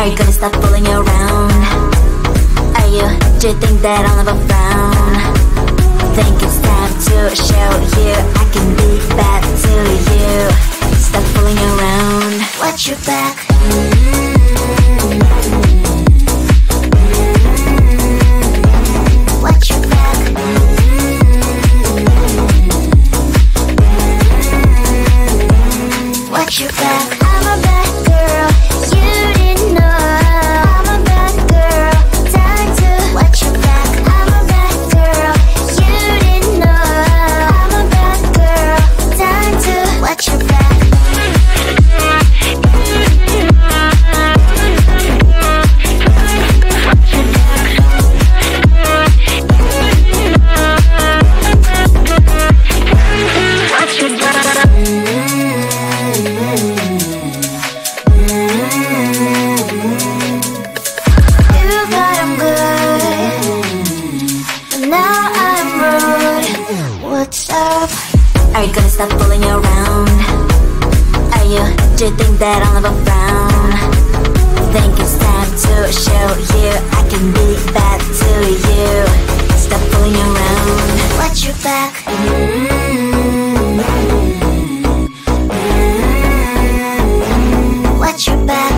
Are you gonna stop fooling around? Are you, do you think that I'll never frown? Think it's time to show you I can be bad to you. Stop fooling around. Watch your back. Watch your back. Watch your back. I'm a bad girl, you didn't know. I'm a bad girl, time to watch your back. I'm a bad girl, you didn't know. I'm a bad girl, time to watch your back. Are you gonna stop fooling around? Are you, do you think that I'll never frown? Think it's time to show you I can be bad to you. Stop fooling around. Watch your back. Watch your back.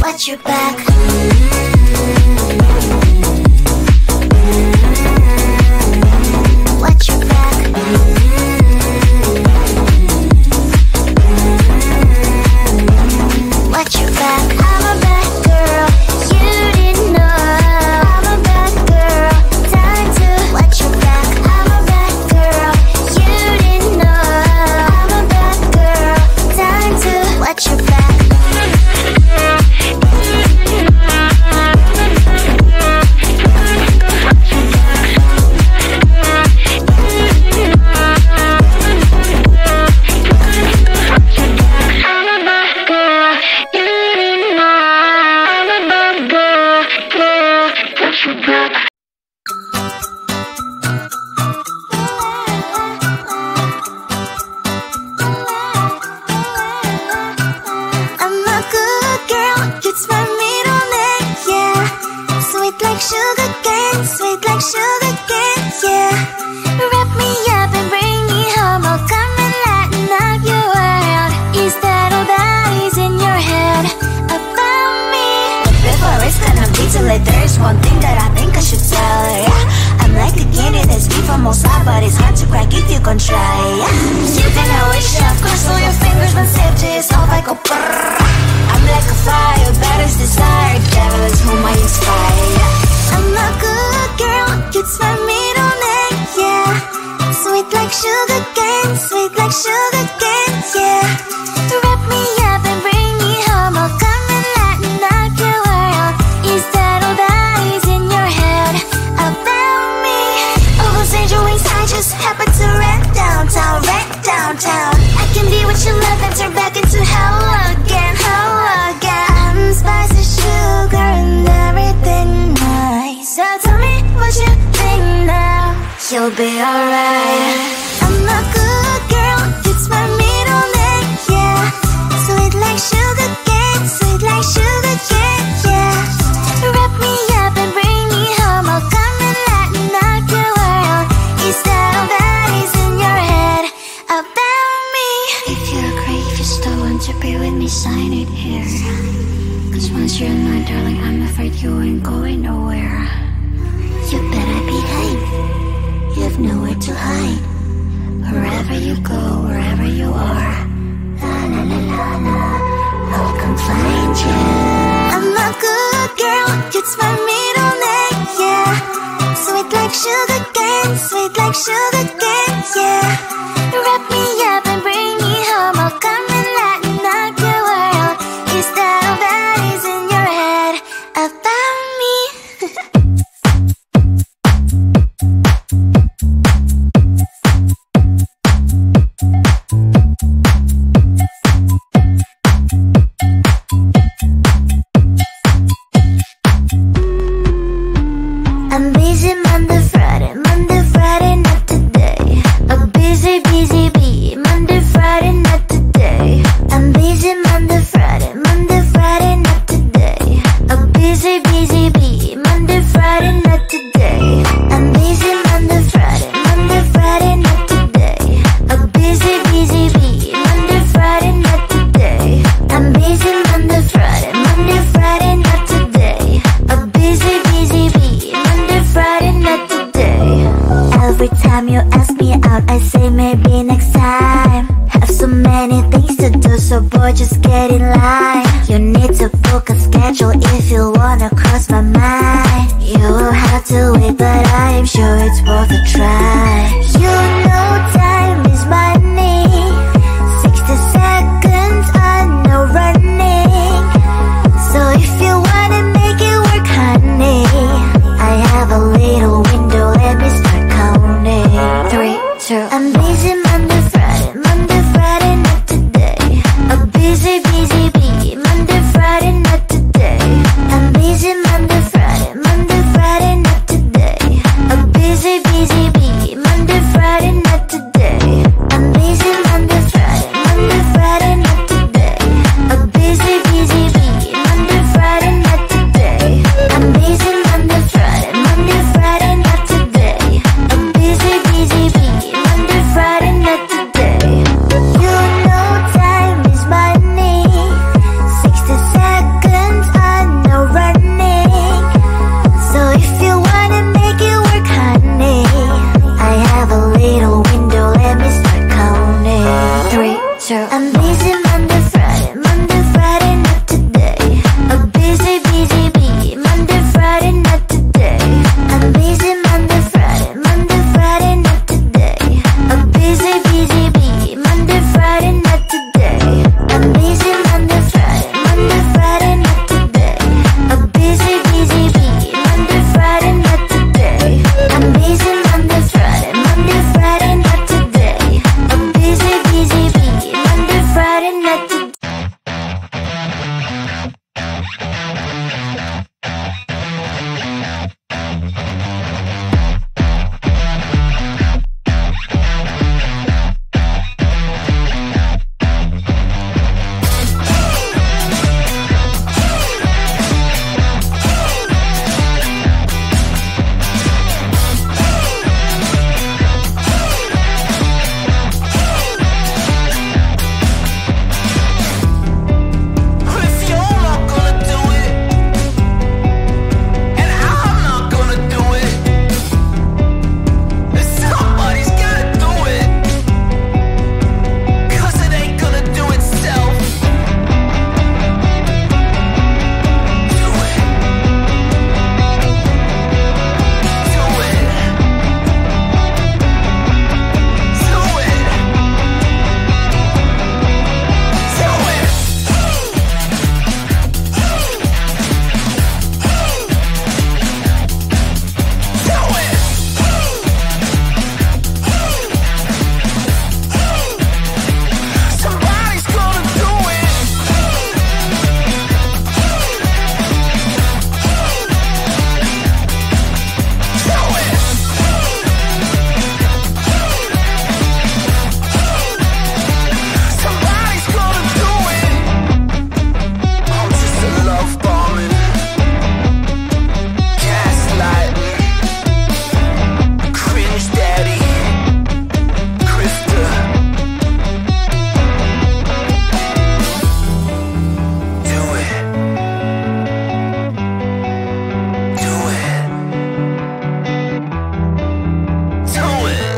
Watch your back. Watch your back. Watch your back. I'm a bad girl, you didn't know. I'm a bad girl, time to watch your back. I'm a bad girl, you didn't know. I'm a bad girl, time to watch your back. There's one thing that I think I should tell, yeah. I'm like a candy that's deep from outside, but it's hard to crack if you gon' try, yeah. You think I wish I've crossed all your fingers when safety is off, I go brrrr. I'm like a fire, bad as desire, devil is whom I inspire, yeah. I'm a good girl, it's my middle name, yeah. Sweet like sugar cane, sweet like sugar cane, yeah. Wrap me up and bring me home, I'll come and lighten up your world. Is that all that is in your head about me? Oh, those angel wings, I just happen to rent downtown, I can be what you love and turn back into hell again, I'm spicy sugar and everything nice. So tell me what you think now, you'll be alright. I'm a good girl, it's my middle name, yeah. Sweet like sugar cane, sweet like sugar cane, yeah. Wrap me up and bring me home, I'll come and lighten up your world. Is that all that is in your head about me? If you're great, if you still want to be with me, sign it here. Cause once you're mine, darling, I'm afraid you ain't going nowhere. You better behave, you have nowhere to hide. Wherever you go, wherever you are, la la la la la, I'll come find you. I'm a good girl, it's my middle name, yeah. Sweet like sugar cane, sweet like sugar cane, yeah. Wrap me up and bring me home, I'll come and lighten up your world. Is that all that is in your head about me? I'm busy Monday, Friday, not today. I'm busy ask me out, I say maybe next time. Have so many things to do, so boy, just get in line. You need to book a schedule if you wanna cross my mind. You will have to wait, but I am sure it's worth a try. You know time is money. 60 seconds on no running. So if you wanna make it work, honey, I have a little window, let me start counting. 3, 2, I'm busy Monday, Friday, not today. A busy, busy bee, Monday, Friday, not today. I'm busy Monday, Friday, not today. A busy, busy bee, Monday, Friday, not today. I'm busy Monday, Friday, not today. A busy, busy bee, Monday, Friday, not today. I'm busy Monday, Friday, not today. A busy, busy bee, Monday, Friday, not today. You know time is money. 60 seconds on no running. So if you wanna make it work, honey, I have a little window, let me start counting. 3, 2, I'm busy Monday, Friday, not today. A busy, busy bee, Monday, Friday, not today. I'm busy Monday, Friday, not today. A busy, busy bee, Monday, Friday, not today. I'm busy Monday, Friday, not today. A busy, busy bee, Monday, Friday, not today. I'm busy Monday, Friday, not today. A busy, busy bee, Monday, Friday, not today. If you're not gonna do it, and I'm not gonna do it, then somebody's gotta do it. 'Cause it ain't gonna do itself. Do it. Do it. Do it. Do it. Do it! Somebody's gonna do it! Do it! Somebody's gonna do it! I'm just a love bombing, gaslighting, cringe daddy, Krista. Do it. Do it. Do it.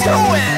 Do it.